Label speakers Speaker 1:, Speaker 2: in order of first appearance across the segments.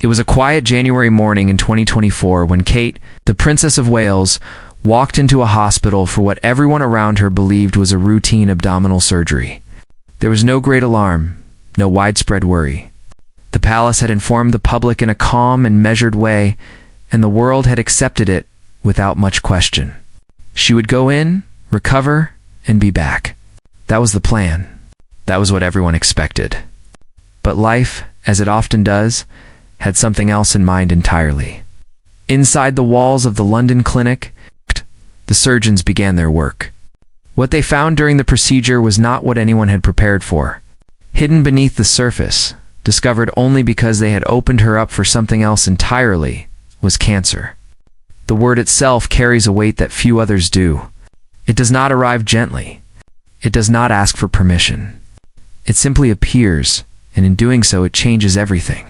Speaker 1: It was a quiet January morning in 2024 when Kate, the Princess of Wales, walked into a hospital for what everyone around her believed was a routine abdominal surgery. There was no great alarm, no widespread worry. The palace had informed the public in a calm and measured way, and the world had accepted it without much question. She would go in, recover, and be back. That was the plan. That was what everyone expected. But life, as it often does, had something else in mind entirely. Inside the walls of the London clinic, the surgeons began their work. What they found during the procedure was not what anyone had prepared for. Hidden beneath the surface, discovered only because they had opened her up for something else entirely, was cancer. The word itself carries a weight that few others do. It does not arrive gently. It does not ask for permission. It simply appears, and in doing so it changes everything.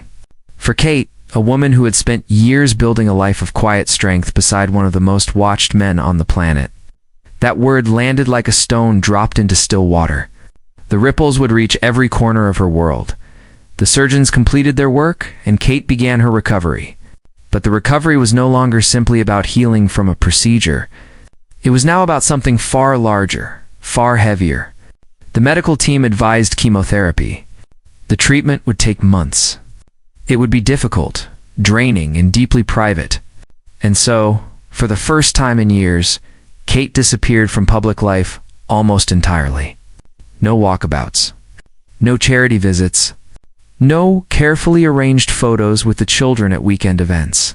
Speaker 1: For Kate, a woman who had spent years building a life of quiet strength beside one of the most watched men on the planet, that word landed like a stone dropped into still water. The ripples would reach every corner of her world. The surgeons completed their work, and Kate began her recovery. But the recovery was no longer simply about healing from a procedure. It was now about something far larger, far heavier. The medical team advised chemotherapy. The treatment would take months. It would be difficult, draining, and deeply private. And so, for the first time in years, Kate disappeared from public life almost entirely. No walkabouts. No charity visits. No carefully arranged photos with the children at weekend events.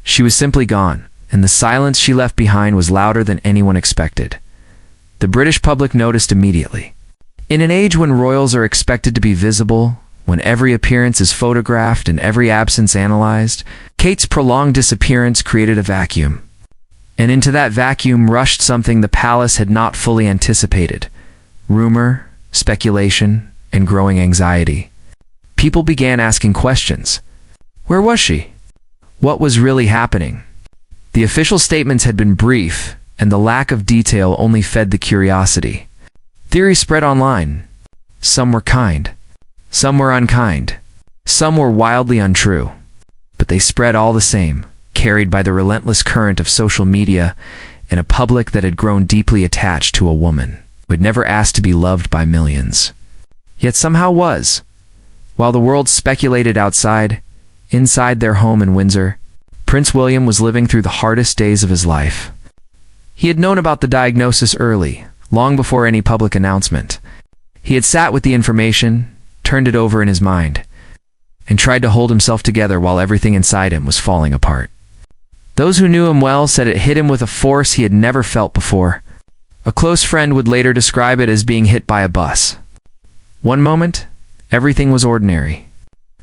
Speaker 1: She was simply gone, and the silence she left behind was louder than anyone expected. The British public noticed immediately. In an age when royals are expected to be visible, when every appearance is photographed and every absence analyzed, Kate's prolonged disappearance created a vacuum. And into that vacuum rushed something the palace had not fully anticipated: rumor, speculation, and growing anxiety. People began asking questions. Where was she? What was really happening? The official statements had been brief, and the lack of detail only fed the curiosity. Theories spread online. Some were kind. Some were unkind. Some were wildly untrue. But they spread all the same, carried by the relentless current of social media and a public that had grown deeply attached to a woman who had never asked to be loved by millions. Yet somehow was. While the world speculated outside, inside their home in Windsor, Prince William was living through the hardest days of his life. He had known about the diagnosis early, long before any public announcement. He had sat with the information, turned it over in his mind, and tried to hold himself together while everything inside him was falling apart. Those who knew him well said it hit him with a force he had never felt before. A close friend would later describe it as being hit by a bus. One moment, everything was ordinary.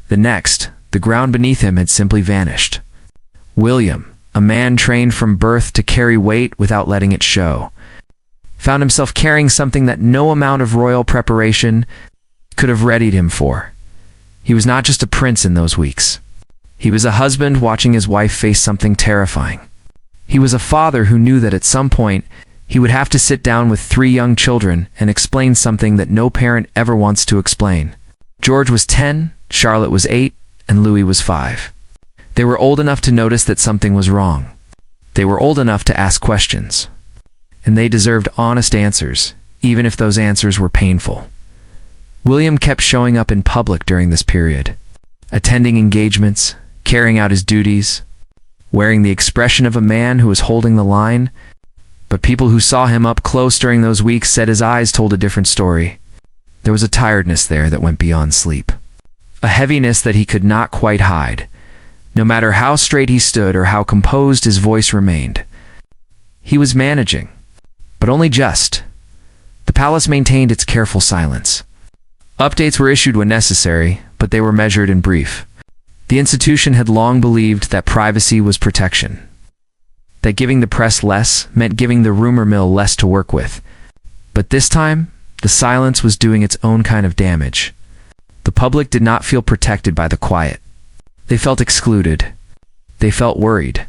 Speaker 1: The next, the ground beneath him had simply vanished. William, a man trained from birth to carry weight without letting it show, found himself carrying something that no amount of royal preparation could have readied him for. He was not just a prince in those weeks. He was a husband watching his wife face something terrifying. He was a father who knew that at some point he would have to sit down with 3 young children and explain something that no parent ever wants to explain. George was 10, Charlotte was 8, and Louis was 5. They were old enough to notice that something was wrong. They were old enough to ask questions. And they deserved honest answers, even if those answers were painful. William kept showing up in public during this period, attending engagements, carrying out his duties, wearing the expression of a man who was holding the line. But people who saw him up close during those weeks said his eyes told a different story. There was a tiredness there that went beyond sleep, a heaviness that he could not quite hide, no matter how straight he stood or how composed his voice remained. He was managing, but only just. The palace maintained its careful silence. Updates were issued when necessary, but they were measured and brief. The institution had long believed that privacy was protection, that giving the press less meant giving the rumor mill less to work with. But this time, the silence was doing its own kind of damage. The public did not feel protected by the quiet. They felt excluded. They felt worried.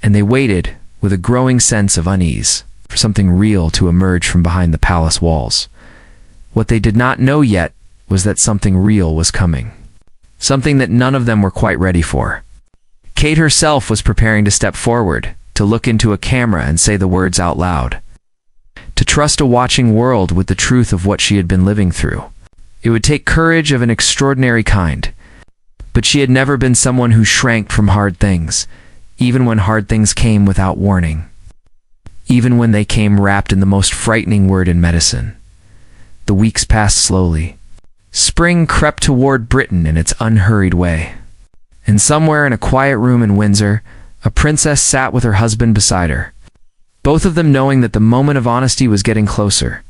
Speaker 1: And they waited, with a growing sense of unease, for something real to emerge from behind the palace walls. What they did not know yet was that something real was coming. something that none of them were quite ready for. Kate herself was preparing to step forward, to look into a camera and say the words out loud, to trust a watching world with the truth of what she had been living through. It would take courage of an extraordinary kind, but she had never been someone who shrank from hard things, even when hard things came without warning, even when they came wrapped in the most frightening word in medicine. The weeks passed slowly. Spring crept toward Britain in its unhurried way. And somewhere in a quiet room in Windsor, a princess sat with her husband beside her, both of them knowing that the moment of honesty was getting closer.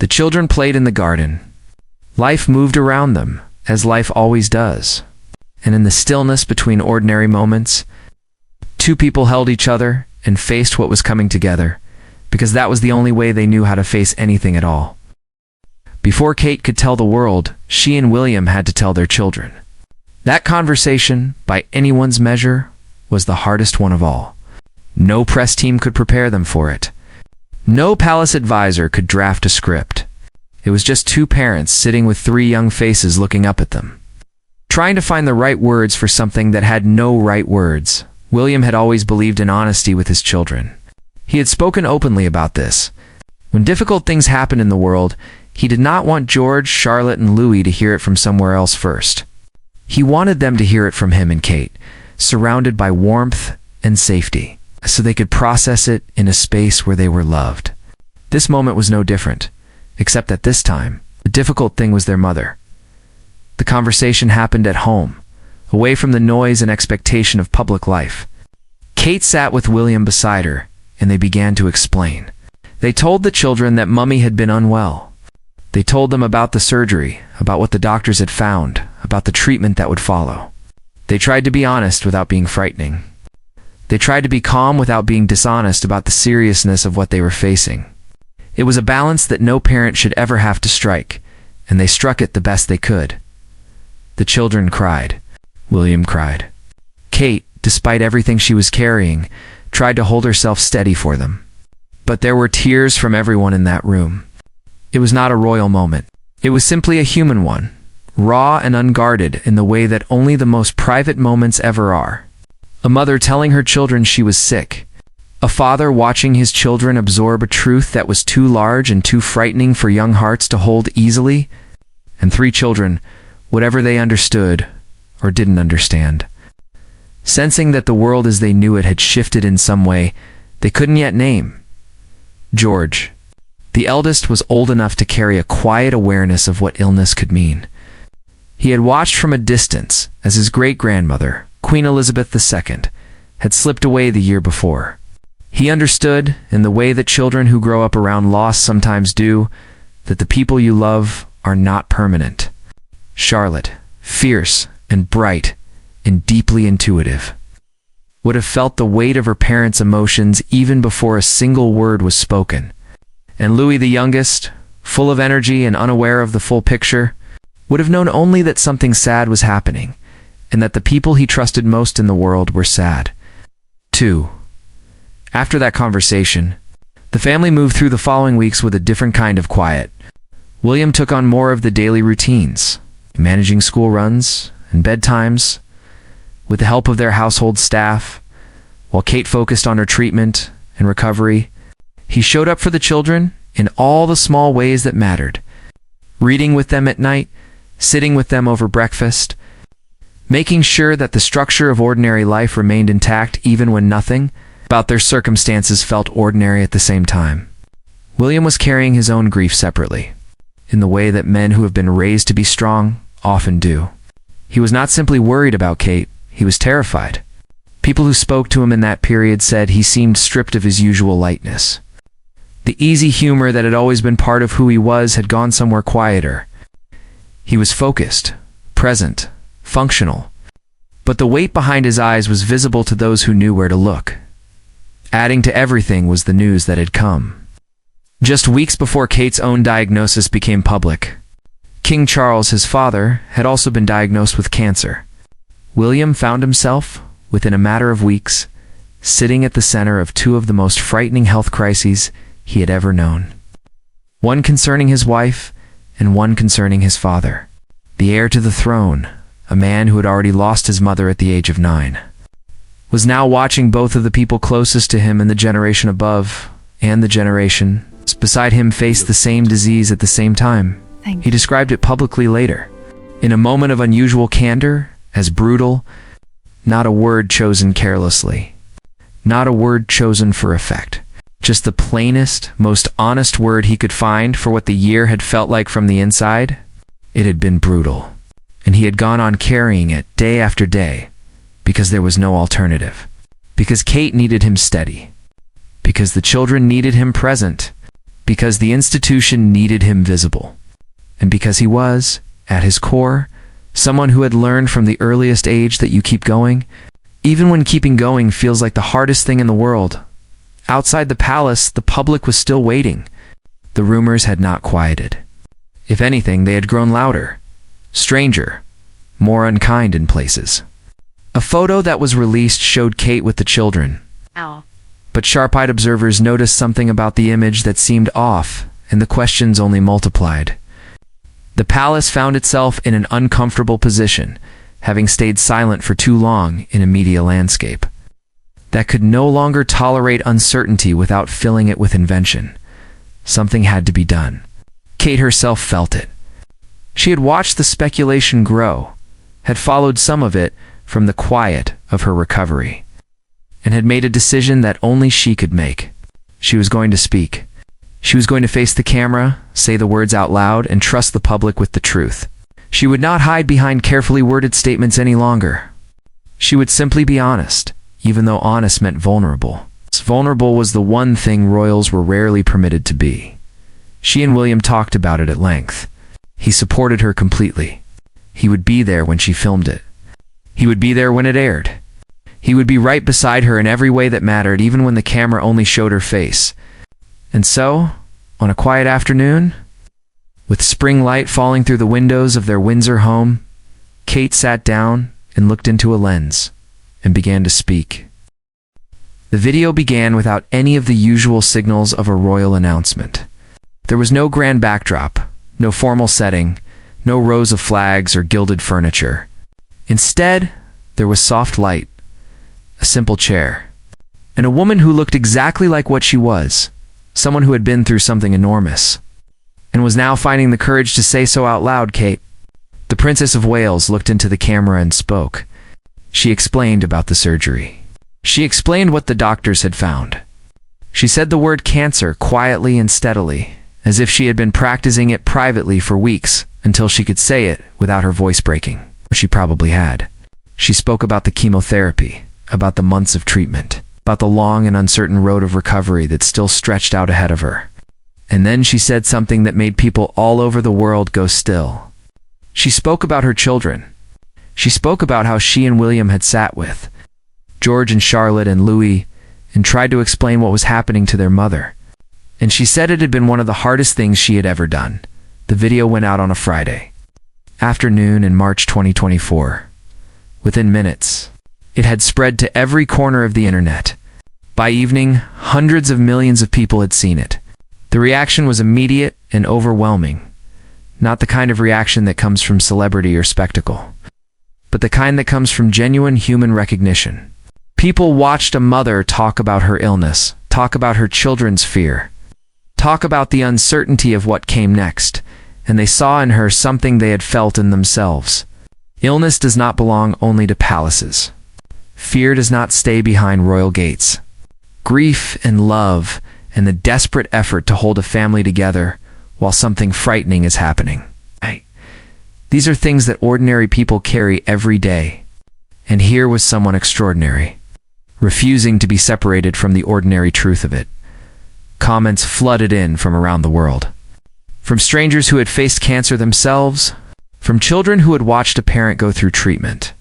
Speaker 1: The children played in the garden. Life moved around them, as life always does. And in the stillness between ordinary moments, two people held each other and faced what was coming together, because that was the only way they knew how to face anything at all. Before Kate could tell the world, she and William had to tell their children. That conversation, by anyone's measure, was the hardest one of all. No press team could prepare them for it. No palace advisor could draft a script. It was just two parents sitting with three young faces looking up at them, trying to find the right words for something that had no right words. William had always believed in honesty with his children. He had spoken openly about this. When difficult things happened in the world, he did not want George, Charlotte, and Louis to hear it from somewhere else first. He wanted them to hear it from him and Kate, surrounded by warmth and safety, so they could process it in a space where they were loved. This moment was no different, except that this time, the difficult thing was their mother. The conversation happened at home, away from the noise and expectation of public life. Kate sat with William beside her, and they began to explain. They told the children that Mummy had been unwell. They told them about the surgery, about what the doctors had found, about the treatment that would follow. They tried to be honest without being frightening. They tried to be calm without being dishonest about the seriousness of what they were facing. It was a balance that no parent should ever have to strike, and they struck it the best they could. The children cried. William cried. Kate, despite everything she was carrying, tried to hold herself steady for them. But there were tears from everyone in that room. It was not a royal moment. It was simply a human one, raw and unguarded in the way that only the most private moments ever are. A mother telling her children she was sick. A father watching his children absorb a truth that was too large and too frightening for young hearts to hold easily. And three children, whatever they understood or didn't understand, sensing that the world as they knew it had shifted in some way they couldn't yet name. George, the eldest, was old enough to carry a quiet awareness of what illness could mean. He had watched from a distance as his great-grandmother, Queen Elizabeth II, had slipped away the year before. He understood, in the way that children who grow up around loss sometimes do, that the people you love are not permanent. Charlotte, fierce and bright and deeply intuitive, would have felt the weight of her parents' emotions even before a single word was spoken. And Louis, the youngest, full of energy and unaware of the full picture, would have known only that something sad was happening, and that the people he trusted most in the world were sad, too. After that conversation, the family moved through the following weeks with a different kind of quiet. William took on more of the daily routines, managing school runs and bedtimes, with the help of their household staff, while Kate focused on her treatment and recovery. He showed up for the children in all the small ways that mattered, reading with them at night, sitting with them over breakfast, making sure that the structure of ordinary life remained intact even when nothing about their circumstances felt ordinary at the same time. William was carrying his own grief separately, in the way that men who have been raised to be strong often do. He was not simply worried about Kate, he was terrified. People who spoke to him in that period said he seemed stripped of his usual lightness. The easy humor that had always been part of who he was had gone somewhere quieter. He was focused, present, functional, but the weight behind his eyes was visible to those who knew where to look. Adding to everything was the news that had come. Just weeks before Kate's own diagnosis became public, King Charles, his father, had also been diagnosed with cancer. William found himself, within a matter of weeks, sitting at the center of two of the most frightening health crises he had ever known. One concerning his wife, and one concerning his father, the heir to the throne, a man who had already lost his mother at the age of 9, was now watching both of the people closest to him and the generation above and the generation beside him face the same disease at the same time. He described it publicly later, in a moment of unusual candor, as brutal, not a word chosen carelessly, not a word chosen for effect, just the plainest, most honest word he could find for what the year had felt like from the inside. It had been brutal, and he had gone on carrying it day after day, because there was no alternative, because Kate needed him steady, because the children needed him present, because the institution needed him visible, and because he was, at his core, someone who had learned from the earliest age that you keep going, even when keeping going feels like the hardest thing in the world. Outside the palace, the public was still waiting. The rumors had not quieted. If anything, they had grown louder, stranger, more unkind in places. A photo that was released showed Kate with the children. But sharp-eyed observers noticed something about the image that seemed off, and the questions only multiplied. The palace found itself in an uncomfortable position, having stayed silent for too long in a media landscape that could no longer tolerate uncertainty without filling it with invention. Something had to be done. Kate herself felt it. She had watched the speculation grow, had followed some of it from the quiet of her recovery, and had made a decision that only she could make. She was going to speak. She was going to face the camera, say the words out loud, and trust the public with the truth. She would not hide behind carefully worded statements any longer. She would simply be honest, even though honest meant vulnerable. Vulnerable was the one thing royals were rarely permitted to be. She and William talked about it at length. He supported her completely. He would be there when she filmed it. He would be there when it aired. He would be right beside her in every way that mattered, even when the camera only showed her face. And so, on a quiet afternoon, with spring light falling through the windows of their Windsor home, Kate sat down and looked into a lens and began to speak. The video began without any of the usual signals of a royal announcement. There was no grand backdrop, no formal setting, no rows of flags or gilded furniture. Instead, there was soft light, a simple chair, and a woman who looked exactly like what she was, someone who had been through something enormous, and was now finding the courage to say so out loud. Kate, the Princess of Wales, looked into the camera and spoke. She explained about the surgery. She explained what the doctors had found. She said the word cancer quietly and steadily, as if she had been practicing it privately for weeks until she could say it without her voice breaking. She probably had. She spoke about the chemotherapy, about the months of treatment, about the long and uncertain road of recovery that still stretched out ahead of her. And then she said something that made people all over the world go still. She spoke about her children. She spoke about how she and William had sat with George and Charlotte and Louis and tried to explain what was happening to their mother. And she said it had been one of the hardest things she had ever done. The video went out on a Friday afternoon in March 2024. Within minutes, it had spread to every corner of the internet. By evening, hundreds of millions of people had seen it. The reaction was immediate and overwhelming. Not the kind of reaction that comes from celebrity or spectacle, but the kind that comes from genuine human recognition. People watched a mother talk about her illness, talk about her children's fear, talk about the uncertainty of what came next, and they saw in her something they had felt in themselves. Illness does not belong only to palaces. Fear does not stay behind royal gates. Grief and love and the desperate effort to hold a family together while something frightening is happening. These are things that ordinary people carry every day. And here was someone extraordinary, refusing to be separated from the ordinary truth of it. Comments flooded in from around the world. From strangers who had faced cancer themselves, from children who had watched a parent go through treatment,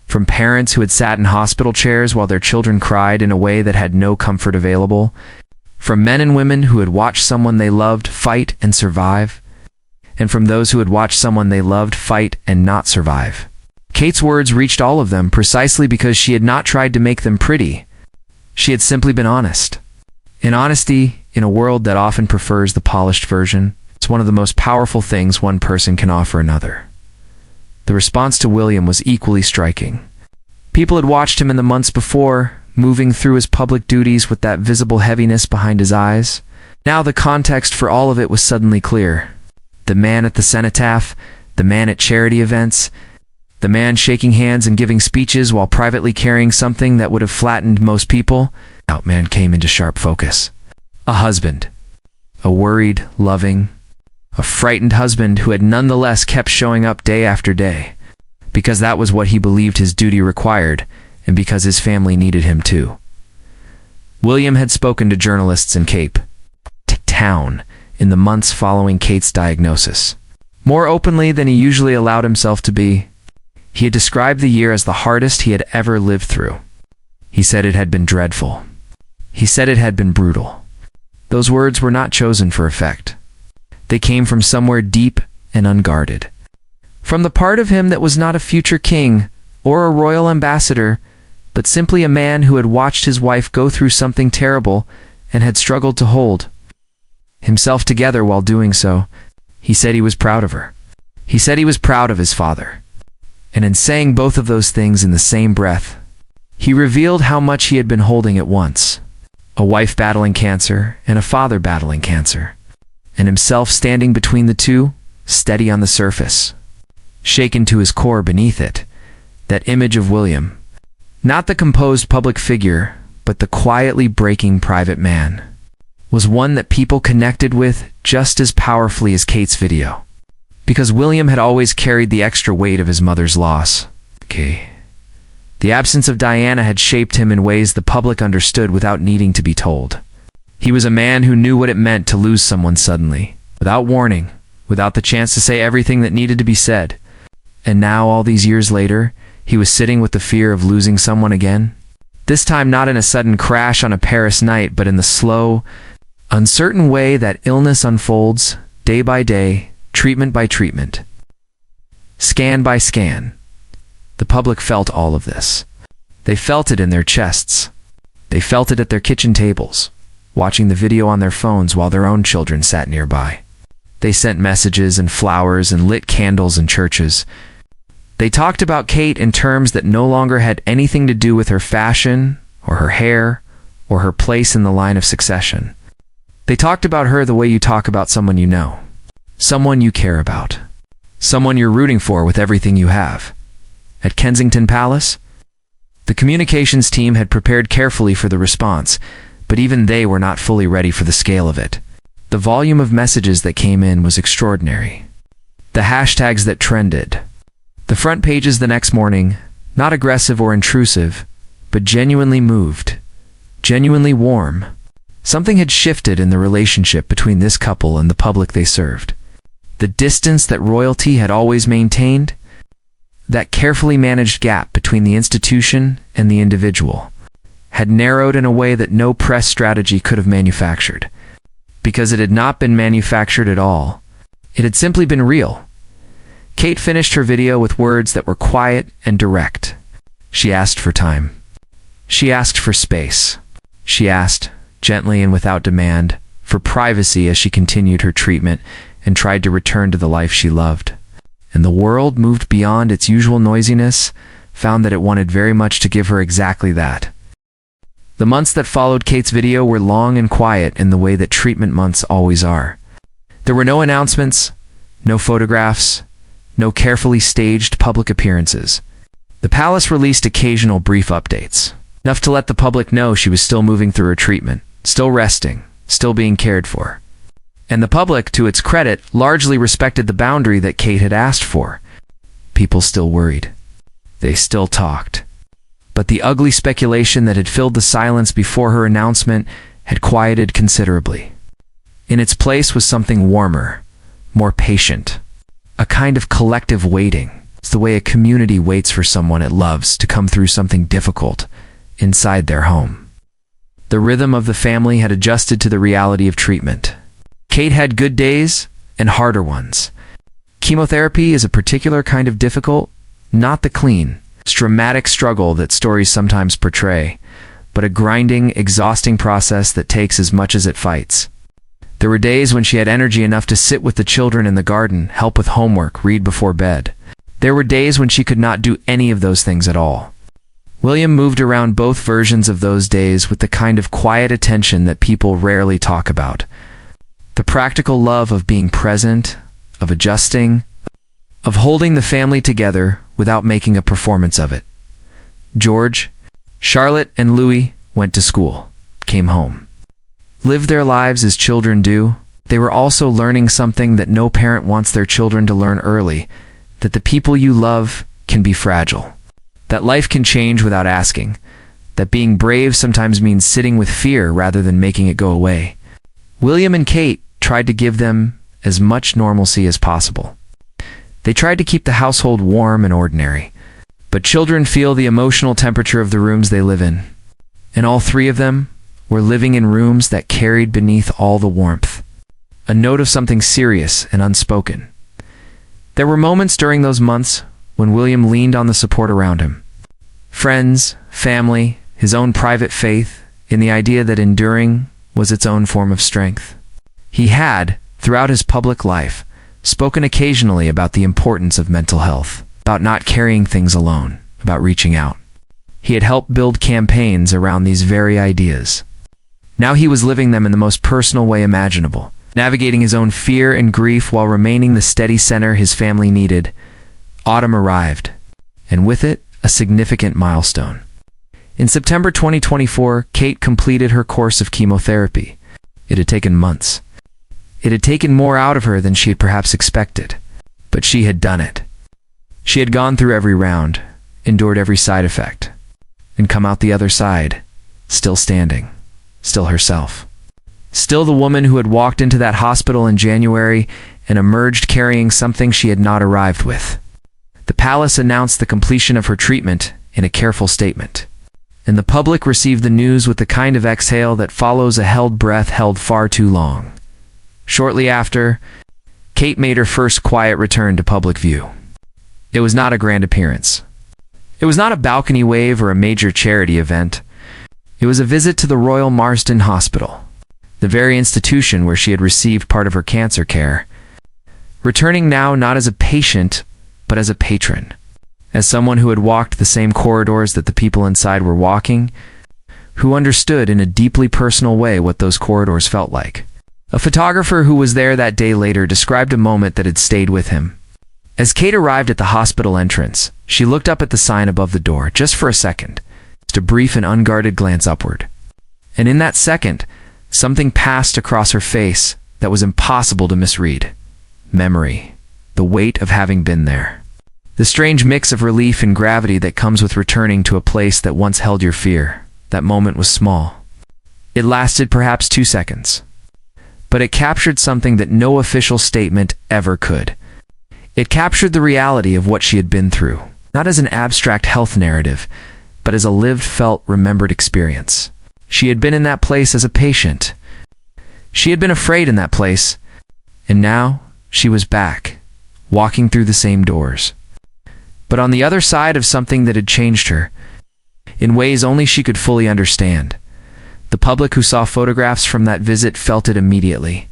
Speaker 1: from parents who had sat in hospital chairs while their children cried in a way that had no comfort available, from men and women who had watched someone they loved fight and survive, and from those who had watched someone they loved fight and not survive. Kate's words reached all of them precisely because she had not tried to make them pretty. She had simply been honest. And honesty, in a world that often prefers the polished version, is one of the most powerful things one person can offer another. The response to William was equally striking. People had watched him in the months before, moving through his public duties with that visible heaviness behind his eyes. Now the context for all of it was suddenly clear. The man at the cenotaph, the man at charity events, the man shaking hands and giving speeches while privately carrying something that would have flattened most people, that man came into sharp focus. A husband. A worried, loving, a frightened husband who had nonetheless kept showing up day after day, because that was what he believed his duty required, and because his family needed him too. William had spoken to journalists in Cape Town in the months following Kate's diagnosis. More openly than he usually allowed himself to be, he had described the year as the hardest he had ever lived through. He said it had been dreadful. He said it had been brutal. Those words were not chosen for effect. They came from somewhere deep and unguarded. From the part of him that was not a future king or a royal ambassador, but simply a man who had watched his wife go through something terrible and had struggled to hold himself together while doing so. He said he was proud of her. He said he was proud of his father. And in saying both of those things in the same breath, he revealed how much he had been holding at once. A wife battling cancer and a father battling cancer. And himself standing between the two, steady on the surface, shaken to his core beneath it. That image of William, not the composed public figure, but the quietly breaking private man, was one that people connected with just as powerfully as Kate's video. Because William had always carried the extra weight of his mother's loss. The absence of Diana had shaped him in ways the public understood without needing to be told. He was a man who knew what it meant to lose someone suddenly, without warning, without the chance to say everything that needed to be said. And now, all these years later, he was sitting with the fear of losing someone again. This time not in a sudden crash on a Paris night, but in the slow, uncertain way that illness unfolds, day by day, treatment by treatment, scan by scan. The public felt all of this. They felt it in their chests. They felt it at their kitchen tables, watching the video on their phones while their own children sat nearby. They sent messages and flowers and lit candles in churches. They talked about Kate in terms that no longer had anything to do with her fashion, or her hair, or her place in the line of succession. They talked about her the way you talk about someone you know, someone you care about, someone you're rooting for with everything you have. At Kensington Palace, the communications team had prepared carefully for the response, but even they were not fully ready for the scale of it. The volume of messages that came in was extraordinary. The hashtags that trended. The front pages the next morning, not aggressive or intrusive, but genuinely moved, genuinely warm. Something had shifted in the relationship between this couple and the public they served. The distance that royalty had always maintained, that carefully managed gap between the institution and the individual, had narrowed in a way that no press strategy could have manufactured. Because it had not been manufactured at all. It had simply been real. Kate finished her video with words that were quiet and direct. She asked for time. She asked for space. She asked, gently and without demand, for privacy as she continued her treatment and tried to return to the life she loved. And the world, moved beyond its usual noisiness, found that it wanted very much to give her exactly that. The months that followed Kate's video were long and quiet in the way that treatment months always are. There were no announcements, no photographs, no carefully staged public appearances. The palace released occasional brief updates, enough to let the public know she was still moving through her treatment, still resting, still being cared for. And the public, to its credit, largely respected the boundary that Kate had asked for. People still worried. They still talked. But the ugly speculation that had filled the silence before her announcement had quieted considerably. In its place was something warmer, more patient, a kind of collective waiting. It's the way a community waits for someone it loves to come through something difficult inside their home. The rhythm of the family had adjusted to the reality of treatment. Kate had good days and harder ones. Chemotherapy is a particular kind of difficult, not the clean, dramatic struggle that stories sometimes portray, but a grinding, exhausting process that takes as much as it fights. There were days when she had energy enough to sit with the children in the garden, help with homework, read before bed. There were days when she could not do any of those things at all. William moved around both versions of those days with the kind of quiet attention that people rarely talk about. The practical love of being present, of adjusting, of holding the family together without making a performance of it. George, Charlotte, and Louis went to school, came home, lived their lives as children do. They were also learning something that no parent wants their children to learn early, that the people you love can be fragile, that life can change without asking, that being brave sometimes means sitting with fear rather than making it go away. William and Kate tried to give them as much normalcy as possible. They tried to keep the household warm and ordinary, but children feel the emotional temperature of the rooms they live in, and all three of them were living in rooms that carried beneath all the warmth a note of something serious and unspoken. There were moments during those months when William leaned on the support around him. Friends, family, his own private faith in the idea that enduring was its own form of strength. He had, throughout his public life, spoken occasionally about the importance of mental health, about not carrying things alone, about reaching out. He had helped build campaigns around these very ideas. Now he was living them in the most personal way imaginable, navigating his own fear and grief while remaining the steady center his family needed. Autumn arrived, and with it, a significant milestone. In September 2024, Kate completed her course of chemotherapy. It had taken months. It had taken more out of her than she had perhaps expected, but she had done it. She had gone through every round, endured every side effect, and come out the other side, still standing, still herself. Still the woman who had walked into that hospital in January and emerged carrying something she had not arrived with. The palace announced the completion of her treatment in a careful statement, and the public received the news with the kind of exhale that follows a held breath held far too long. Shortly after, Kate made her first quiet return to public view. It was not a grand appearance. It was not a balcony wave or a major charity event. It was a visit to the Royal Marsden Hospital, the very institution where she had received part of her cancer care, returning now not as a patient, but as a patron, as someone who had walked the same corridors that the people inside were walking, who understood in a deeply personal way what those corridors felt like. A photographer who was there that day later described a moment that had stayed with him. As Kate arrived at the hospital entrance, she looked up at the sign above the door, just for a second, just a brief and unguarded glance upward. And in that second, something passed across her face that was impossible to misread. Memory. The weight of having been there. The strange mix of relief and gravity that comes with returning to a place that once held your fear. That moment was small. It lasted perhaps 2 seconds. But it captured something that no official statement ever could. It captured the reality of what she had been through, not as an abstract health narrative, but as a lived, felt, remembered experience. She had been in that place as a patient. She had been afraid in that place, and now she was back, walking through the same doors. But on the other side of something that had changed her, in ways only she could fully understand. The public who saw photographs from that visit felt it immediately.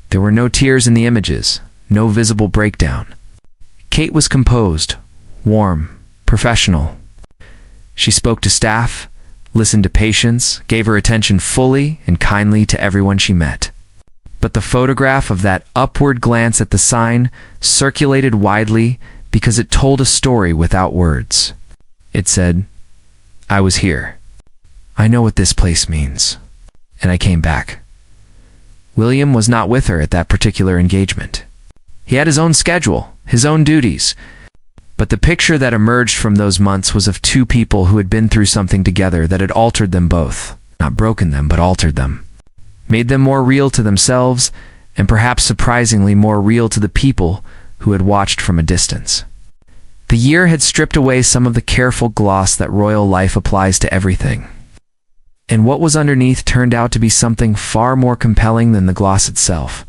Speaker 1: There were no tears in the images, no visible breakdown. Kate was composed, warm, professional. She spoke to staff, listened to patients, gave her attention fully and kindly to everyone she met. But the photograph of that upward glance at the sign circulated widely because it told a story without words. It said, "I was here. I know what this place means. And I came back." William was not with her at that particular engagement. He had his own schedule, his own duties. But the picture that emerged from those months was of two people who had been through something together that had altered them both. Not broken them, but altered them. Made them more real to themselves, and perhaps surprisingly more real to the people who had watched from a distance. The year had stripped away some of the careful gloss that royal life applies to everything. And what was underneath turned out to be something far more compelling than the gloss itself.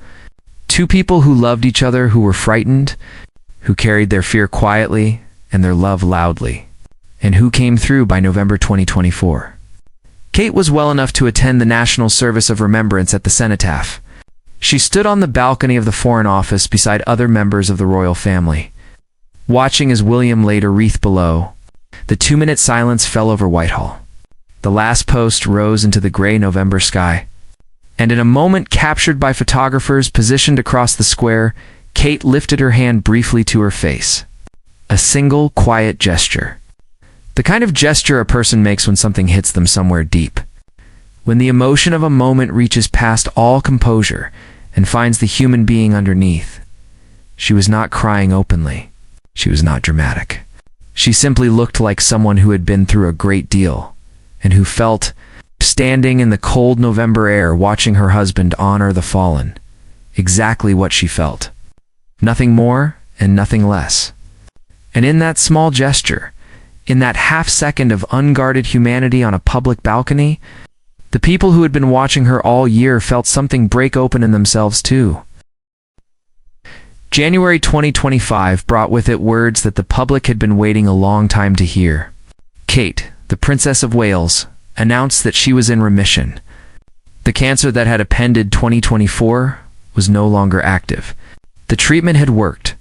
Speaker 1: Two people who loved each other, who were frightened, who carried their fear quietly and their love loudly, and who came through by November 2024. Kate was well enough to attend the National Service of Remembrance at the Cenotaph. She stood on the balcony of the Foreign Office beside other members of the royal family. watching as William laid a wreath below. The 2-minute silence fell over Whitehall. The last post rose into the gray November sky. And in a moment captured by photographers positioned across the square, Kate lifted her hand briefly to her face. A single, quiet gesture. The kind of gesture a person makes when something hits them somewhere deep. When the emotion of a moment reaches past all composure and finds the human being underneath. She was not crying openly. She was not dramatic. She simply looked like someone who had been through a great deal, and who felt, standing in the cold November air watching her husband honor the fallen, exactly what she felt. Nothing more and nothing less. And in that small gesture, in that half-second of unguarded humanity on a public balcony, the people who had been watching her all year felt something break open in themselves too. January 2025 brought with it words that the public had been waiting a long time to hear. Kate, the Princess of Wales, announced that she was in remission. The cancer that had appended 2024 was no longer active. The treatment had worked.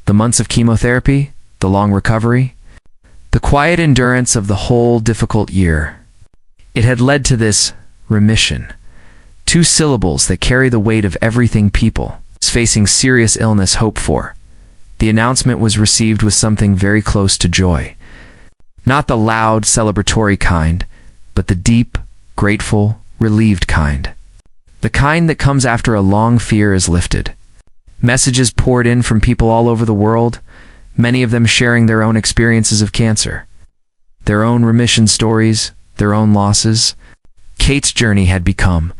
Speaker 1: The months of chemotherapy, the long recovery, the quiet endurance of the whole difficult year. It had led to this remission. 2 syllables that carry the weight of everything people facing serious illness hope for. The announcement was received with something very close to joy. Not the loud, celebratory kind, but the deep, grateful, relieved kind. The kind that comes after a long fear is lifted. Messages poured in from people all over the world, many of them sharing their own experiences of cancer, their own remission stories, their own losses. Kate's journey had become,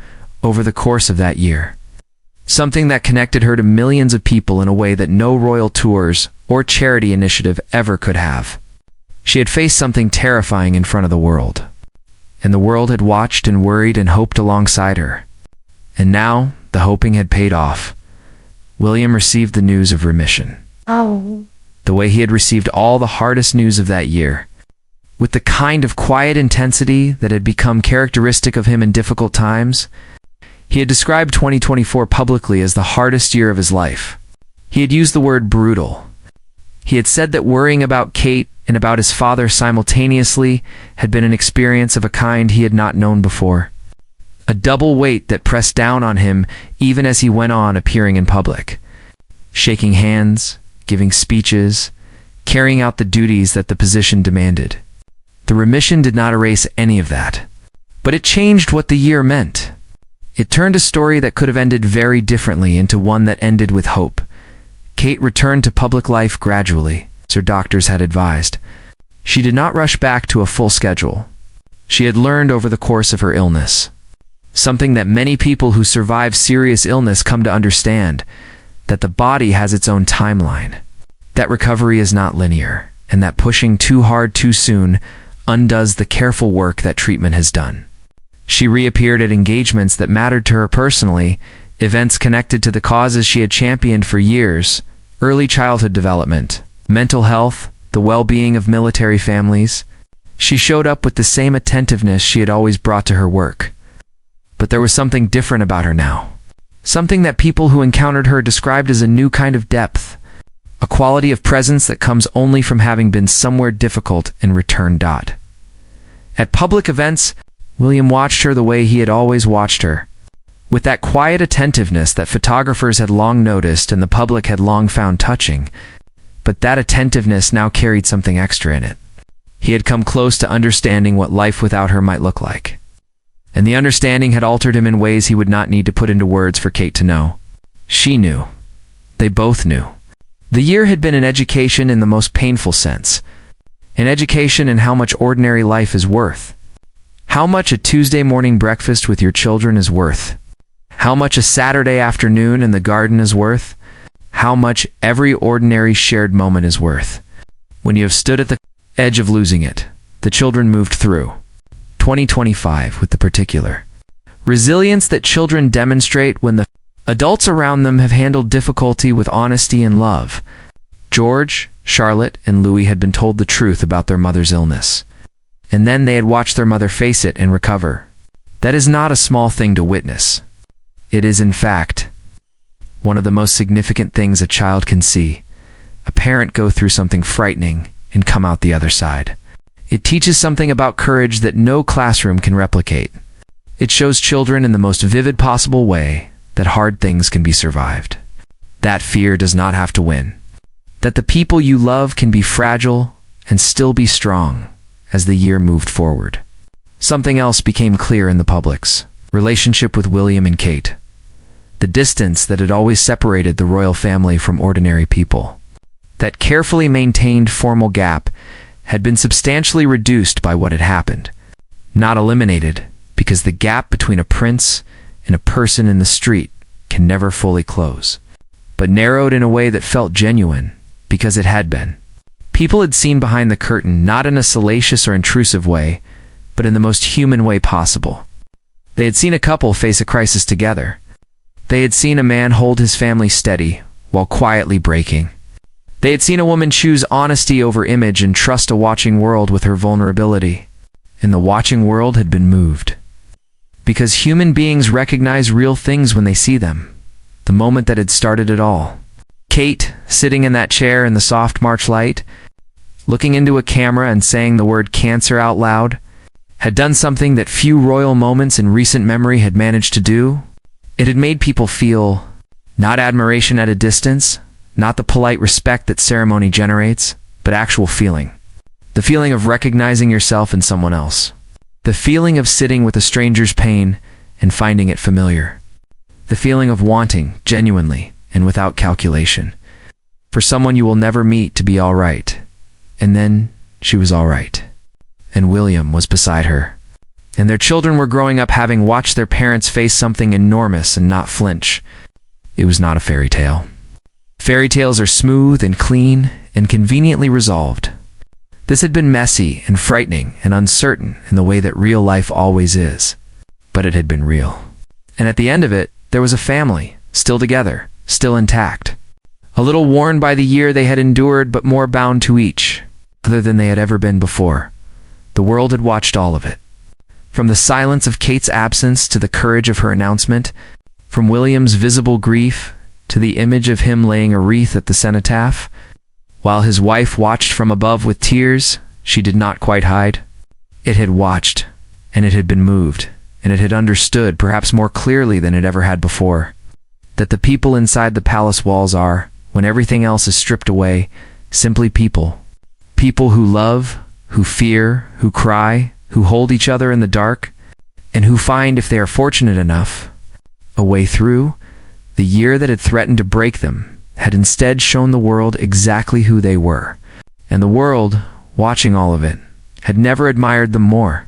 Speaker 1: over the course of that year, something that connected her to millions of people in a way that no royal tours or charity initiative ever could have. She had faced something terrifying in front of the world, and the world had watched and worried and hoped alongside her. And now, the hoping had paid off. William received the news of remission.
Speaker 2: Oh.
Speaker 1: The way he had received all the hardest news of that year, with the kind of quiet intensity that had become characteristic of him in difficult times. He had described 2024 publicly as the hardest year of his life. He had used the word brutal. He had said that worrying about Kate and about his father simultaneously had been an experience of a kind he had not known before. A double weight that pressed down on him even as he went on appearing in public, shaking hands, giving speeches, carrying out the duties that the position demanded. The remission did not erase any of that, but it changed what the year meant. It turned a story that could have ended very differently into one that ended with hope. Kate returned to public life gradually, as her doctors had advised. She did not rush back to a full schedule. She had learned over the course of her illness, something that many people who survive serious illness come to understand, that the body has its own timeline, that recovery is not linear, and that pushing too hard too soon undoes the careful work that treatment has done. She reappeared at engagements that mattered to her personally, events connected to the causes she had championed for years: early childhood development, mental health, the well-being of military families. She showed up with the same attentiveness she had always brought to her work. But there was something different about her now. Something that people who encountered her described as a new kind of depth, a quality of presence that comes only from having been somewhere difficult and returned. At public events, William watched her the way he had always watched her, with that quiet attentiveness that photographers had long noticed and the public had long found touching. But that attentiveness now carried something extra in it. He had come close to understanding what life without her might look like. And the understanding had altered him in ways he would not need to put into words for Kate to know. She knew. They both knew. The year had been an education in the most painful sense. An education in how much ordinary life is worth. How much a Tuesday morning breakfast with your children is worth. How much a Saturday afternoon in the garden is worth. How much every ordinary shared moment is worth. When you have stood at the edge of losing it, the children moved through. 2025 with the particular resilience that children demonstrate when the adults around them have handled difficulty with honesty and love. George, Charlotte, and Louis had been told the truth about their mother's illness, and then they had watched their mother face it and recover. That is not a small thing to witness. It is, in fact, one of the most significant things a child can see. a parent go through something frightening and come out the other side. It teaches something about courage that no classroom can replicate. It shows children in the most vivid possible way that hard things can be survived. That fear does not have to win. That the people you love can be fragile and still be strong as the year moved forward. Something else became clear in the public's relationship with William and Kate. The distance that had always separated the royal family from ordinary people. That carefully maintained formal gap had been substantially reduced by what had happened. Not eliminated, because the gap between a prince and a person in the street can never fully close, but narrowed in a way that felt genuine, because it had been. People had seen behind the curtain, not in a salacious or intrusive way, but in the most human way possible. They had seen a couple face a crisis together. They had seen a man hold his family steady while quietly breaking. They had seen a woman choose honesty over image and trust a watching world with her vulnerability. And the watching world had been moved. Because human beings recognize real things when they see them. The moment that had started it all. Kate, sitting in that chair in the soft March light, looking into a camera and saying the word cancer out loud, had done something that few royal moments in recent memory had managed to do. It had made people feel, not admiration at a distance, not the polite respect that ceremony generates, but actual feeling. The feeling of recognizing yourself in someone else. The feeling of sitting with a stranger's pain and finding it familiar. The feeling of wanting, genuinely and without calculation, for someone you will never meet to be all right. And then she was all right. And William was beside her. And their children were growing up having watched their parents face something enormous and not flinch. It was not a fairy tale. Fairy tales are smooth and clean and conveniently resolved. This had been messy and frightening and uncertain in the way that real life always is. But it had been real. And at the end of it, there was a family, still together, still intact. A little worn by the year they had endured, but more bound to each, other than they had ever been before. The world had watched all of it. From the silence of Kate's absence to the courage of her announcement, from William's visible grief to the image of him laying a wreath at the cenotaph, while his wife watched from above with tears she did not quite hide. It had watched, and it had been moved, and it had understood, perhaps more clearly than it ever had before, that the people inside the palace walls are, when everything else is stripped away, simply people. People who love, who fear, who cry, who hold each other in the dark, and who find, if they are fortunate enough, a way through. The year that had threatened to break them had instead shown the world exactly who they were. And the world, watching all of it, had never admired them more.